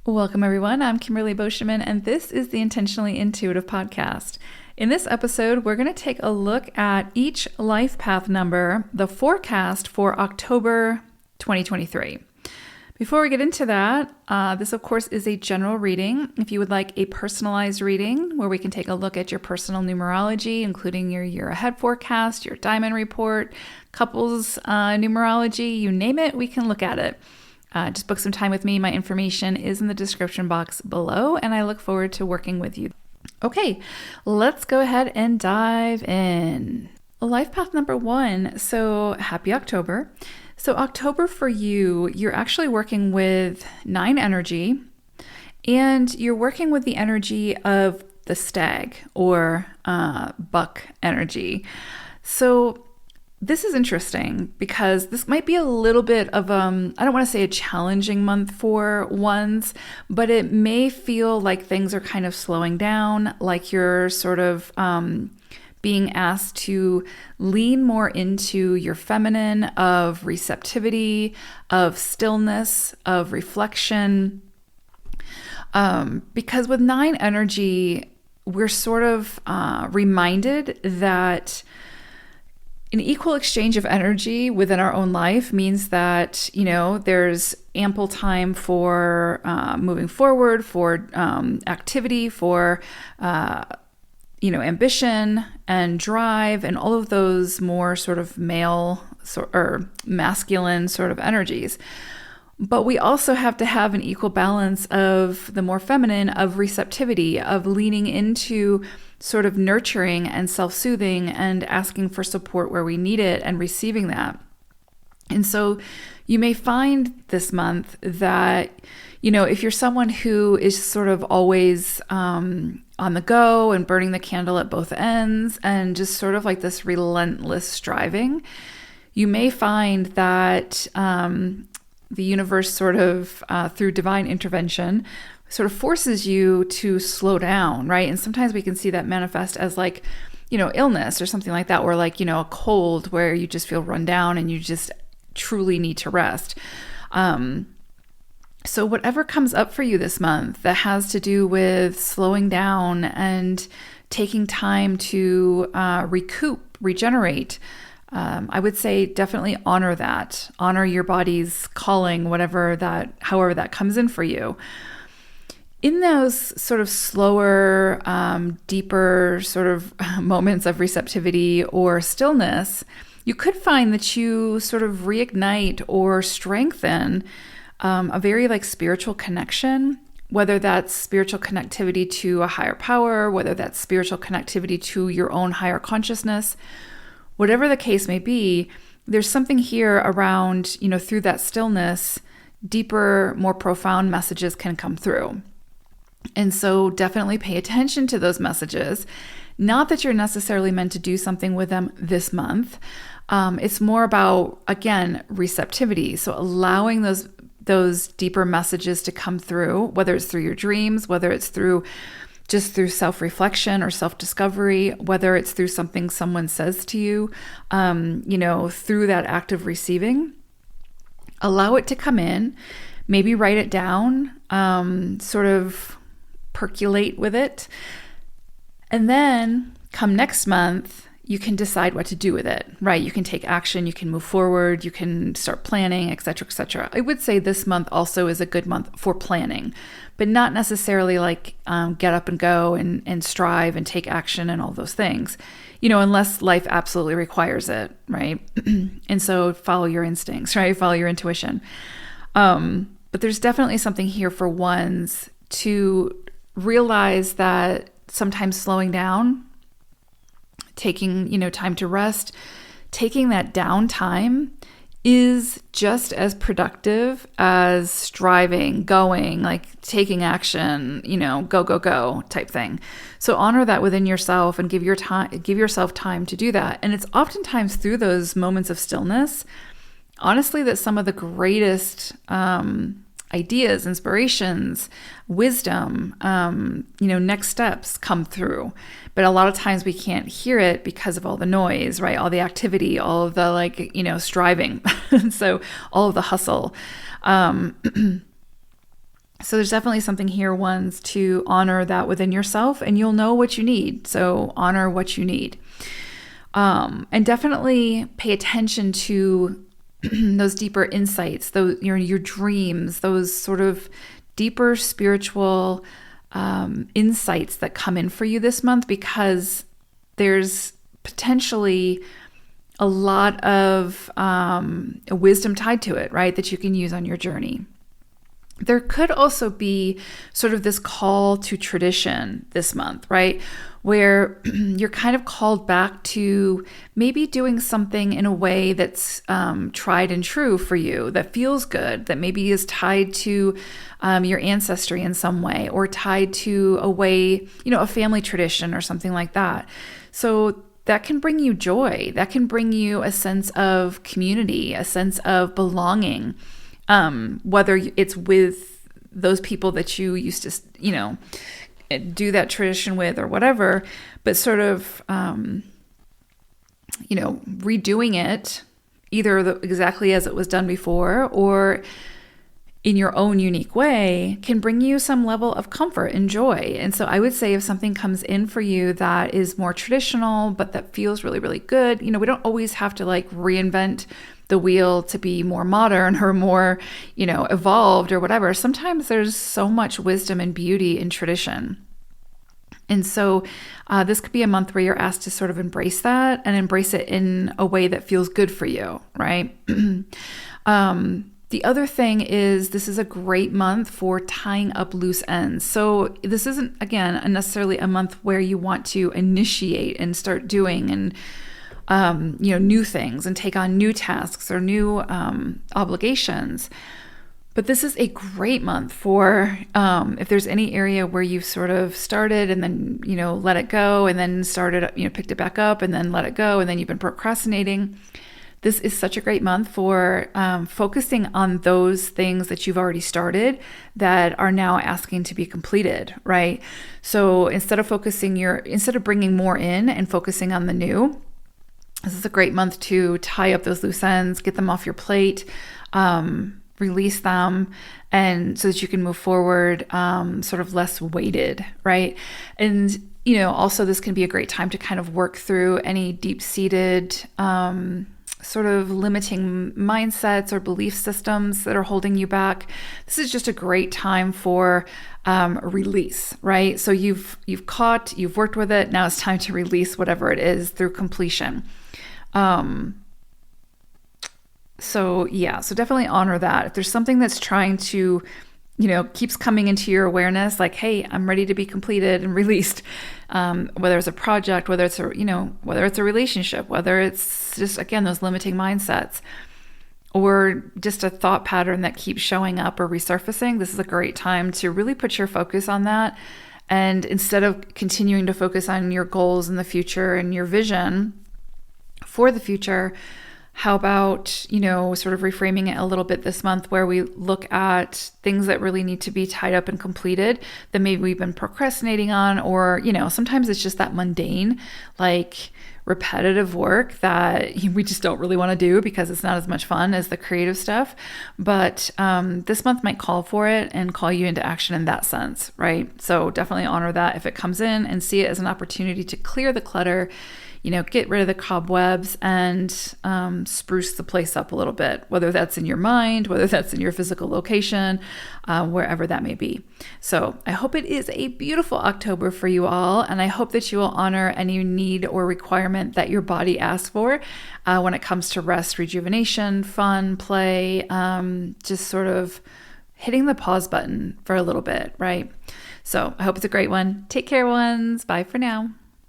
Welcome, everyone. I'm Kimberly Boscheman, and this is the Intentionally Intuitive podcast. In this episode, we're going to take a look at each life path number, the forecast for October 2023. Before we get into that, this, of course, is a general reading. If you would like a personalized reading where we can take a look at your personal numerology, including your year ahead forecast, your diamond report, couples numerology, you name it, we can look at it. Just book some time with me. My information is in the description box below, and I look forward to working with you. Okay, let's go ahead and dive in. Life path number 1. So happy October. So October for you, you're actually working with 9 energy, and you're working with the energy of the stag or buck energy. So this is interesting because this might be a little bit of, I don't want to say a challenging month for ones, but it may feel like things are kind of slowing down, like you're sort of being asked to lean more into your feminine, of receptivity, of stillness, of reflection. Because with 9 energy, we're sort of reminded that an equal exchange of energy within our own life means that, there's ample time for moving forward, for activity, for, ambition and drive and all of those more sort of male or masculine sort of energies. But we also have to have an equal balance of the more feminine, of receptivity, of leaning into sort of nurturing and self-soothing and asking for support where we need it and receiving that. And so you may find this month that, if you're someone who is sort of always on the go and burning the candle at both ends and just sort of like this relentless striving, you may find that the universe sort of through divine intervention sort of forces you to slow down, right? And sometimes we can see that manifest as like, illness or something like that, or like, a cold where you just feel run down and you just truly need to rest. So whatever comes up for you this month that has to do with slowing down and taking time to recoup, regenerate, I would say definitely honor that. Honor your body's calling, however that comes in for you. In those sort of slower, deeper sort of moments of receptivity or stillness, you could find that you sort of reignite or strengthen a very spiritual connection, whether that's spiritual connectivity to a higher power, whether that's spiritual connectivity to your own higher consciousness. Whatever the case may be, there's something here around, through that stillness, deeper, more profound messages can come through. And so definitely pay attention to those messages. Not that you're necessarily meant to do something with them this month. It's more about, again, receptivity. So allowing those deeper messages to come through, whether it's through your dreams, whether it's through self-reflection or self-discovery, whether it's through something someone says to you, through that act of receiving. Allow it to come in, maybe write it down, sort of percolate with it. And then come next month, you can decide what to do with it, right? You can take action, you can move forward, you can start planning, et cetera, et cetera. I would say this month also is a good month for planning, but not necessarily get up and go and strive and take action and all those things, unless life absolutely requires it, right? And so follow your instincts, right? Follow your intuition. But there's definitely something here for ones to realize that sometimes slowing down, taking, time to rest, taking that downtime is just as productive as striving, going, taking action, go type thing. So honor that within yourself and give yourself time to do that. And it's oftentimes through those moments of stillness, honestly, that some of the greatest ideas, inspirations, wisdom, next steps come through. But a lot of times we can't hear it because of all the noise, right? All the activity, all of the striving. So all of the hustle. So there's definitely something here, ones, to honor that within yourself, and you'll know what you need. So honor what you need. And definitely pay attention to those deeper insights, those your dreams, those sort of deeper spiritual insights that come in for you this month, because there's potentially a lot of wisdom tied to it, right, that you can use on your journey. There could also be sort of this call to tradition this month, right? Where you're kind of called back to maybe doing something in a way that's tried and true for you, that feels good, that maybe is tied to your ancestry in some way, or tied to a way, a family tradition or something like that. So that can bring you joy. That can bring you a sense of community, a sense of belonging. Whether it's with those people that you used to, do that tradition with or whatever, but sort of, redoing it either exactly as it was done before or in your own unique way can bring you some level of comfort and joy. And so I would say if something comes in for you that is more traditional, but that feels really, really good, we don't always have to reinvent the wheel to be more modern or more, evolved or whatever. Sometimes there's so much wisdom and beauty in tradition. And so this could be a month where you're asked to sort of embrace that and embrace it in a way that feels good for you, right? The other thing is this is a great month for tying up loose ends. So this isn't, again, necessarily a month where you want to initiate and start doing and new things and take on new tasks or new obligations. But this is a great month for if there's any area where you've sort of started and then, let it go, and then started, picked it back up and then let it go, and then you've been procrastinating. This is such a great month for focusing on those things that you've already started that are now asking to be completed, right? So instead of bringing more in and focusing on the new, this is a great month to tie up those loose ends, get them off your plate, release them, and so that you can move forward sort of less weighted, right? And, also this can be a great time to kind of work through any deep-seated sort of limiting mindsets or belief systems that are holding you back. This is just a great time for release, right? So you've worked with it. Now it's time to release whatever it is through completion. So definitely honor that. If there's something that's trying to, keeps coming into your awareness, like, hey, I'm ready to be completed and released. Whether it's a project, whether it's a relationship, whether it's just, again, those limiting mindsets, or just a thought pattern that keeps showing up or resurfacing, this is a great time to really put your focus on that. And instead of continuing to focus on your goals in the future and your vision for the future, how about, sort of reframing it a little bit this month, where we look at things that really need to be tied up and completed that maybe we've been procrastinating on, or, sometimes it's just that mundane, repetitive work that we just don't really want to do because it's not as much fun as the creative stuff. But this month might call for it and call you into action in that sense, right? So definitely honor that if it comes in, and see it as an opportunity to clear the clutter, get rid of the cobwebs and spruce the place up a little bit, whether that's in your mind, whether that's in your physical location, wherever that may be. So I hope it is a beautiful October for you all, and I hope that you will honor any need or requirement that your body asks for when it comes to rest, rejuvenation, fun, play, just sort of hitting the pause button for a little bit, right? So I hope it's a great one. Take care, ones. Bye for now.